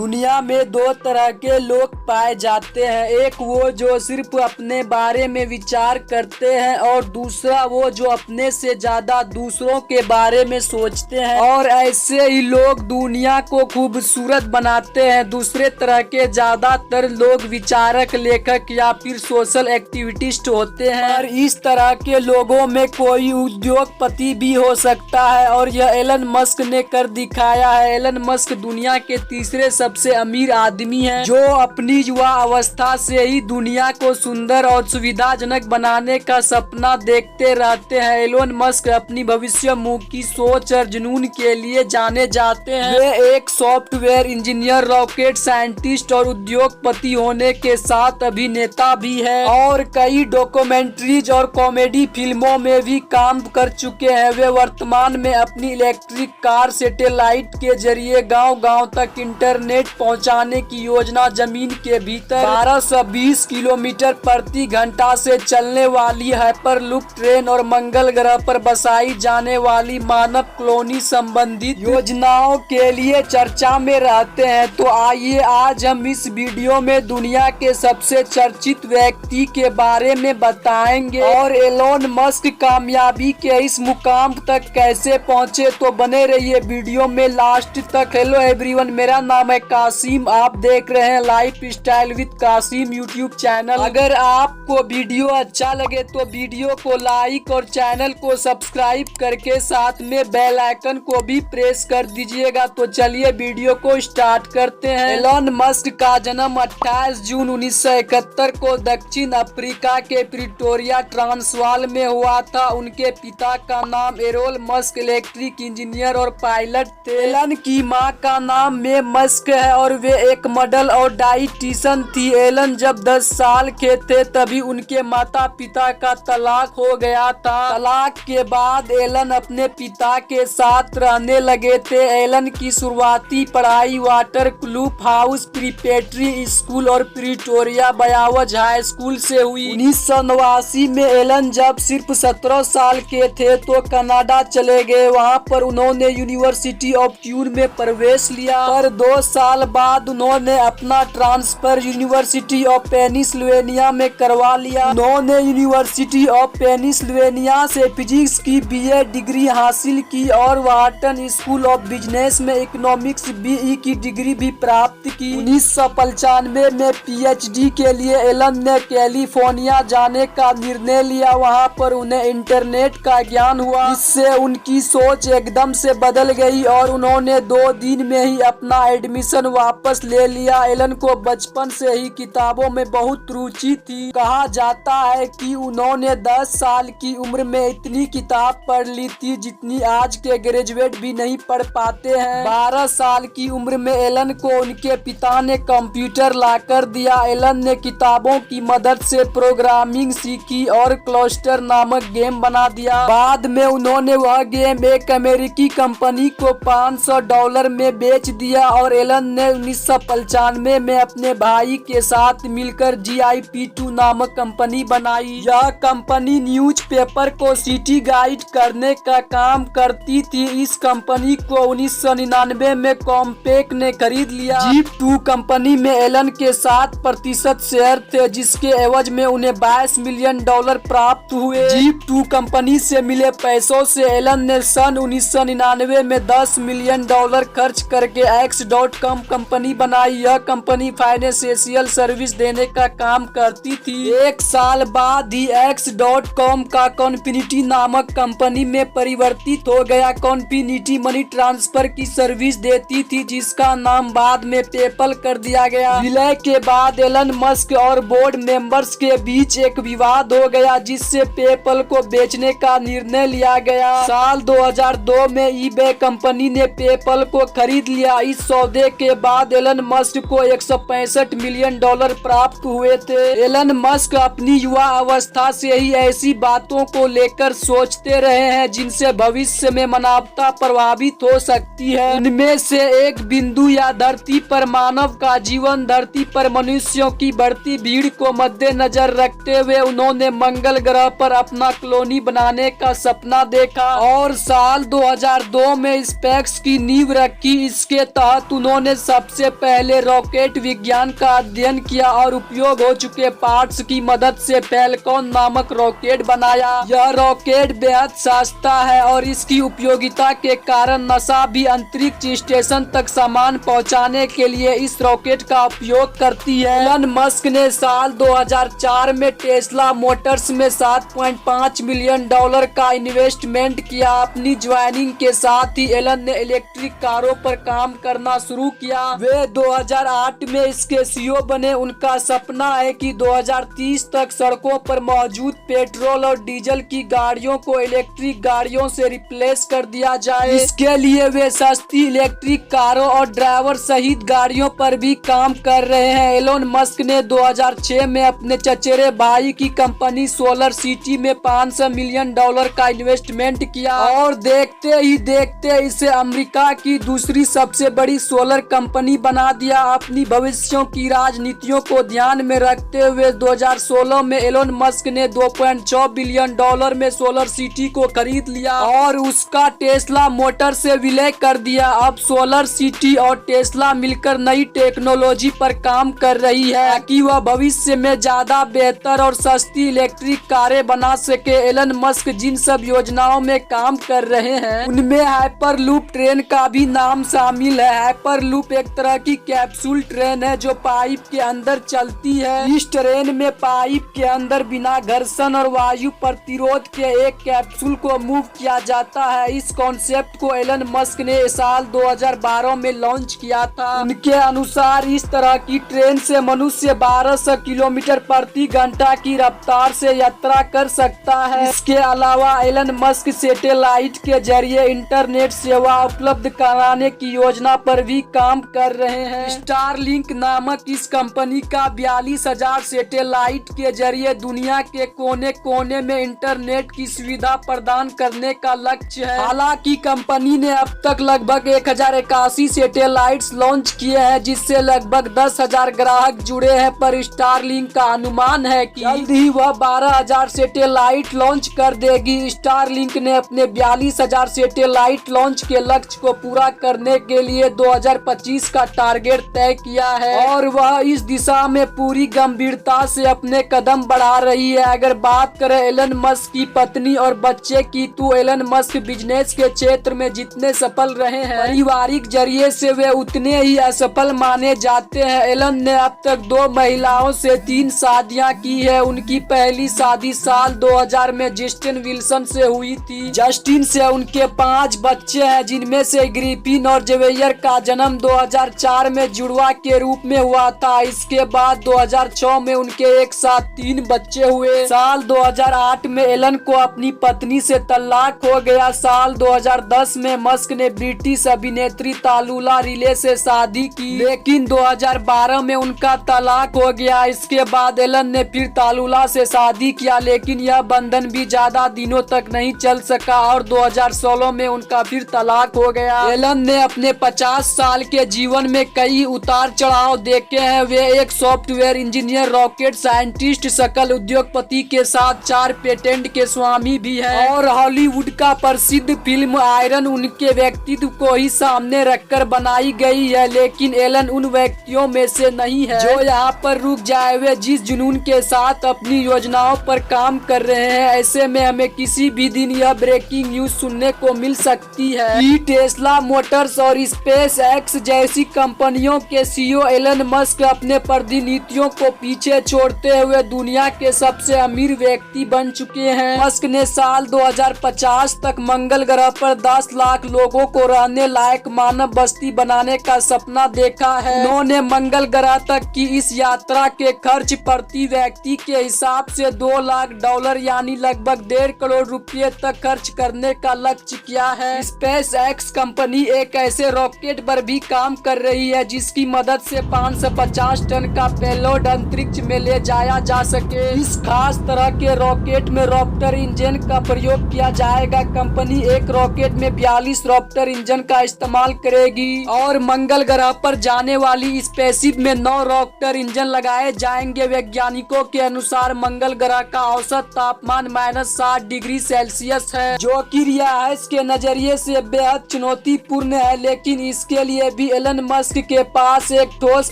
दुनिया में दो तरह के लोग पाए जाते हैं, एक वो जो सिर्फ अपने बारे में विचार करते हैं और दूसरा वो जो अपने से ज्यादा दूसरों के बारे में सोचते हैं और ऐसे ही लोग दुनिया को खूबसूरत बनाते हैं। दूसरे तरह के ज्यादातर लोग विचारक, लेखक या फिर सोशल एक्टिविस्ट होते हैं और इस तरह के लोगों में कोई उद्योगपति भी हो सकता है और यह एलन मस्क ने कर दिखाया है। एलन मस्क दुनिया के तीसरे सबसे अमीर आदमी हैं जो अपनी युवा अवस्था से ही दुनिया को सुंदर और सुविधाजनक बनाने का सपना देखते रहते हैं। एलन मस्क अपनी भविष्यमुखी सोच और जुनून के लिए जाने जाते हैं। वे एक सॉफ्टवेयर इंजीनियर, रॉकेट साइंटिस्ट और उद्योगपति होने के साथ अभिनेता भी है और कई डॉक्यूमेंट्रीज और कॉमेडी फिल्मों में भी काम कर चुके हैं। वे वर्तमान में अपनी इलेक्ट्रिक कार सैटेलाइट के जरिए गांव-गांव तक इंटरनेट पहुंचाने की योजना, जमीन के भीतर 1220 किलोमीटर प्रति घंटा से चलने वाली हाइपरलूप ट्रेन और मंगल ग्रह पर बसाई जाने वाली मानव कॉलोनी संबंधित योजनाओं के लिए चर्चा में रहते हैं। तो आइए आज हम इस वीडियो में दुनिया के सबसे चर्चित व्यक्ति के बारे में बताएंगे और एलन मस्क कामयाबी के इस मुकाम तक कैसे पहुंचे। तो बने रहिए वीडियो में लास्ट तक। हेलो एवरीवन, मेरा नाम है कासिम, आप देख रहे हैं lifestyle with Kasim YouTube channel. अगर आपको वीडियो अच्छा लगे तो वीडियो को लाइक और चैनल को सब्सक्राइब करके साथ में बेल आइकन को भी प्रेस कर दीजिएगा। तो चलिए वीडियो को स्टार्ट करते हैं। एलन मस्क का जन्म 28 जून 1971 को दक्षिण अफ्रीका के प्रिटोरिया ट्रांसवाल में हुआ था। उनके पिता का नाम एरोल मस्क इलेक्ट्रिक इंजीनियर और पायलट थे। एलन की मां का नाम मे मस्क है और वे एक मॉडल और डाइटिशियन थी। एलन जब 10 साल के थे तभी उनके माता पिता का तलाक हो गया था। तलाक के बाद एलन अपने पिता के साथ रहने लगे थे। एलन की शुरुआती पढ़ाई वाटरक्लूफ हाउस प्रीपेटरी स्कूल और प्रिटोरिया बयावज हाई स्कूल से हुई। 1989 में एलन जब सिर्फ 17 साल के थे तो कनाडा चले गए। वहां पर उन्होंने यूनिवर्सिटी ऑफ ट्यून में प्रवेश लिया और 2 साल बाद उन्होंने अपना ट्रांसफर यूनिवर्सिटी ऑफ पेनिसिल्वेनिया में करवा लिया। उन्होंने यूनिवर्सिटी ऑफ पेनिसिल्वेनिया से फिजिक्स की बीए डिग्री हासिल की और वार्टन स्कूल ऑफ बिजनेस में इकोनॉमिक्स बीई की डिग्री भी प्राप्त की। 1995 में पीएचडी के लिए एलन ने कैलिफोर्निया जाने का निर्णय लिया। वहां पर उन्हें इंटरनेट का ज्ञान हुआ, इससे उनकी सोच एकदम से बदल गई और उन्होंने 2 दिन में ही अपना एडमिशन वापस ले लिया। एलन को बचपन से ही किताबों में बहुत रुचि थी। कहा जाता है कि उन्होंने 10 साल की उम्र में इतनी किताब पढ़ ली थी जितनी आज के ग्रेजुएट भी नहीं पढ़ पाते हैं। 12 साल की उम्र में एलन को उनके पिता ने कंप्यूटर लाकर दिया। एलन ने किताबों की मदद से प्रोग्रामिंग सीखी और क्लस्टर नामक गेम बना दिया। बाद में उन्होंने वह गेम एक अमेरिकी कंपनी को $500 में बेच दिया और एलन ने 1995 में अपने भाई के साथ मिलकर GIP2 नामक कंपनी बनाई। यह कंपनी न्यूज़पेपर को सिटी गाइड करने का काम करती थी। इस कंपनी को 1999 में कॉम्पैक ने खरीद लिया। GIP2 कंपनी में एलन के 7% शेयर थे जिसके एवज में उन्हें $22 मिलियन प्राप्त हुए। GIP2 कंपनी से मिले पैसों से एलन ने सन 1999 में $10 मिलियन खर्च करके X.com कंपनी बनाई। यह कंपनी फाइनेंशियल सर्विस देने का काम करती थी। 1 साल बाद ही X.com का कॉन्फिनिटी नामक कंपनी में परिवर्तित हो गया। कॉन्फिनिटी मनी ट्रांसफर की सर्विस देती थी जिसका नाम बाद में पेपल कर दिया गया। विलय के बाद एलन मस्क और बोर्ड मेंबर्स के बीच एक विवाद हो गया जिससे पेपल को बेचने का निर्णय लिया गया। साल 2002 में eBay कंपनी ने पेपल को खरीद लिया। इस सौदे के बाद एलन मस्क को $165 मिलियन प्राप्त हुए थे। एलन मस्क अपनी युवा अवस्था से ही ऐसी बातों को लेकर सोचते रहे हैं जिनसे भविष्य में मानवता प्रभावित हो सकती है। इनमें से एक बिंदु या धरती पर मानव का जीवन, धरती पर मनुष्यों की बढ़ती भीड़ को मद्देनजर रखते हुए उन्होंने मंगल ग्रह पर अपना कॉलोनी बनाने का सपना देखा और साल 2002 में स्पेस की नींव रखी। इसके तहत उन्होंने ने सबसे पहले रॉकेट विज्ञान का अध्ययन किया और उपयोग हो चुके पार्ट्स की मदद से फैल्कॉन नामक रॉकेट बनाया। यह रॉकेट बेहद सस्ता है और इसकी उपयोगिता के कारण नासा भी अंतरिक्ष स्टेशन तक सामान पहुंचाने के लिए इस रॉकेट का उपयोग करती है। एलन मस्क ने साल 2004 में टेस्ला मोटर्स में $7.5 मिलियन का इन्वेस्टमेंट किया। अपनी ज्वाइनिंग के साथ ही एलन ने इलेक्ट्रिक कारों पर काम करना शुरू किया। वे 2008 में इसके सीईओ बने। उनका सपना है कि 2030 तक सड़कों पर मौजूद पेट्रोल और डीजल की गाड़ियों को इलेक्ट्रिक गाड़ियों से रिप्लेस कर दिया जाए। इसके लिए वे सस्ती इलेक्ट्रिक कारों और ड्राइवर सहित गाड़ियों पर भी काम कर रहे हैं। एलोन मस्क ने 2006 में अपने चचेरे भाई की कंपनी सोलर सिटी में $500 मिलियन का इन्वेस्टमेंट किया और देखते ही देखते इसे अमेरिका की दूसरी सबसे बड़ी सोलर कंपनी बना दिया। अपनी भविष्यों की राजनीतियों को ध्यान में रखते हुए 2016 में एलोन मस्क ने $2.6 बिलियन में सोलर सिटी को खरीद लिया और उसका टेस्ला मोटर से विलय कर दिया। अब सोलर सिटी और टेस्ला मिलकर नई टेक्नोलॉजी पर काम कर रही है ताकि वह भविष्य में ज्यादा बेहतर और सस्ती इलेक्ट्रिक कारें बना सके। एलन मस्क जिन सब योजनाओं में काम कर रहे हैं उनमें हाइपरलूप ट्रेन का भी नाम शामिल है। हाइपरलूप एक तरह की कैप्सूल ट्रेन है जो पाइप के अंदर चलती है। इस ट्रेन में पाइप के अंदर बिना घर्षण और वायु प्रतिरोध के एक कैप्सूल को मूव किया जाता है। इस कॉन्सेप्ट को एलन मस्क ने साल 2012 में लॉन्च किया था। उनके अनुसार इस तरह की ट्रेन से मनुष्य 1200 किलोमीटर प्रति घंटा की रफ्तार से यात्रा कर सकता है। इसके अलावा एलन मस्क सैटेलाइट के जरिए इंटरनेट सेवा उपलब्ध कराने की योजना पर भी काम कर रहे हैं। स्टारलिंक नामक इस कंपनी का 42,000 सैटेलाइट के जरिए दुनिया के कोने कोने में इंटरनेट की सुविधा प्रदान करने का लक्ष्य है। हालांकि कंपनी ने अब तक लगभग 1081 सैटेलाइट्स लॉन्च किए हैं जिससे लगभग 10,000 ग्राहक जुड़े हैं, पर स्टारलिंक का अनुमान है कि जल्द ही वह 12,000 सैटेलाइट लॉन्च कर देगी। स्टारलिंक ने अपने 42,000 सैटेलाइट लॉन्च के लक्ष्य को पूरा करने के लिए 2025 का टारगेट तय किया है और वह इस दिशा में पूरी गंभीरता से अपने कदम बढ़ा रही है। अगर बात करें एलन मस्क की पत्नी और बच्चे की तो एलन मस्क बिजनेस के क्षेत्र में जितने सफल रहे हैं पारिवारिक जरिए से वे उतने ही असफल माने जाते हैं। एलन ने अब तक 2 महिलाओं से 3 शादियां की है। उनकी पहली शादी साल 2000 में जस्टिन विल्सन से हुई थी। जस्टिन से उनके 5 बच्चे हैं जिनमें से ग्रिफिन और जेवियर का जन्म 2004 में जुड़वा के रूप में हुआ था। इसके बाद 2006 में उनके एक साथ 3 बच्चे हुए। साल 2008 में एलन को अपनी पत्नी से तलाक हो गया। साल 2010 में मस्क ने ब्रिटिश अभिनेत्री तालुला रिले से शादी की, लेकिन 2012 में उनका तलाक हो गया। इसके बाद एलन ने फिर तालुला से शादी किया, लेकिन यह बंधन भी ज्यादा दिनों तक नहीं चल सका और 2016 में उनका फिर तलाक हो गया। एलन ने अपने 50 साल के जीवन में कई उतार चढ़ाव देखे हैं। वे एक सॉफ्टवेयर इंजीनियर, रॉकेट साइंटिस्ट, सकल उद्योगपति के साथ 4 पेटेंट के स्वामी भी हैं और हॉलीवुड का प्रसिद्ध फिल्म आयरन उनके व्यक्तित्व को ही सामने रखकर बनाई गई है। लेकिन एलन उन व्यक्तियों में से नहीं है जो यहाँ पर रुक जाए। वे जिस जुनून के साथ अपनी योजनाओं पर काम कर रहे हैं, ऐसे में हमें किसी भी दिन यह ब्रेकिंग न्यूज सुनने को मिल सकती है कि टेस्ला मोटर्स और स्पेस एक्स जैसी कंपनियों के सीईओ एलन मस्क अपने प्रतिनिधियों को पीछे छोड़ते हुए दुनिया के सबसे अमीर व्यक्ति बन चुके हैं। मस्क ने साल 2050 तक मंगल ग्रह पर 10 लाख लोगों को रहने लायक मानव बस्ती बनाने का सपना देखा है। उन्होंने मंगल ग्रह तक की इस यात्रा के खर्च प्रति व्यक्ति के हिसाब से $2 लाख यानी लगभग 1.5 करोड़ रुपए तक खर्च करने का लक्ष्य किया है। स्पेस एक्स कंपनी एक ऐसे रॉकेट पर भी काम कर रही है जिसकी मदद से 550 टन का पेलोड अंतरिक्ष में ले जाया जा सके। इस खास तरह के रॉकेट में रॉप्टर इंजन का प्रयोग किया जाएगा। कंपनी एक रॉकेट में 42 रॉप्टर इंजन का इस्तेमाल करेगी और मंगल ग्रह पर जाने वाली स्पेसशिप में 9 रॉप्टर इंजन लगाए जाएंगे। वैज्ञानिकों के अनुसार मंगल ग्रह का औसत तापमान -60 डिग्री सेल्सियस है, जो कि रिहायश के नजरिए से बेहद चुनौतीपूर्ण है, लेकिन इसके लिए लिए भी एलन मस्क के पास एक ठोस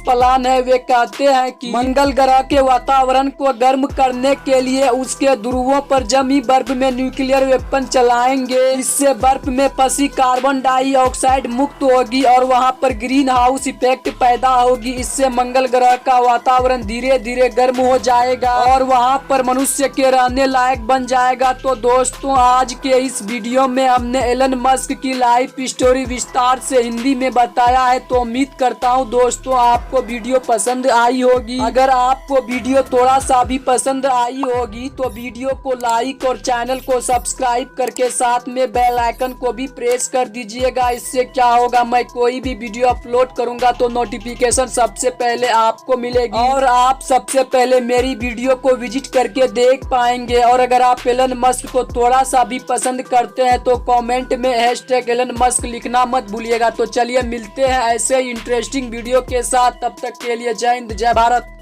प्लान है। वे कहते हैं कि मंगल ग्रह के वातावरण को गर्म करने के लिए उसके ध्रुवों पर जमी बर्फ में न्यूक्लियर वेपन चलाएंगे। इससे बर्फ में फंसी कार्बन डाइऑक्साइड मुक्त होगी और वहां पर ग्रीन हाउस इफेक्ट पैदा होगी। इससे मंगल ग्रह का वातावरण धीरे धीरे गर्म हो जाएगा और वहां पर मनुष्य के रहने लायक बन जाएगा। तो दोस्तों, आज के इस वीडियो में हमने एलन मस्क की लाइफ स्टोरी विस्तार से हिंदी में बताया है। तो उम्मीद करता हूँ दोस्तों आपको वीडियो पसंद आई होगी। अगर आपको वीडियो थोड़ा सा भी पसंद आई होगी तो वीडियो को लाइक और चैनल को सब्सक्राइब करके साथ में बेल आइकन को भी प्रेस कर दीजिएगा। इससे क्या होगा, मैं कोई भी वीडियो अपलोड करूंगा तो नोटिफिकेशन सबसे पहले आपको मिलेगी और आप सबसे पहले मेरी वीडियो को विजिट करके देख पाएंगे। और अगर आप एलन मस्क को थोड़ा सा भी पसंद करते हैं तो कमेंट में #एलन मस्क लिखना मत भूलिएगा। तो चलिए मिलते हैं ऐसे इंटरेस्टिंग वीडियो के साथ। तब तक के लिए जय हिंद, जय भारत।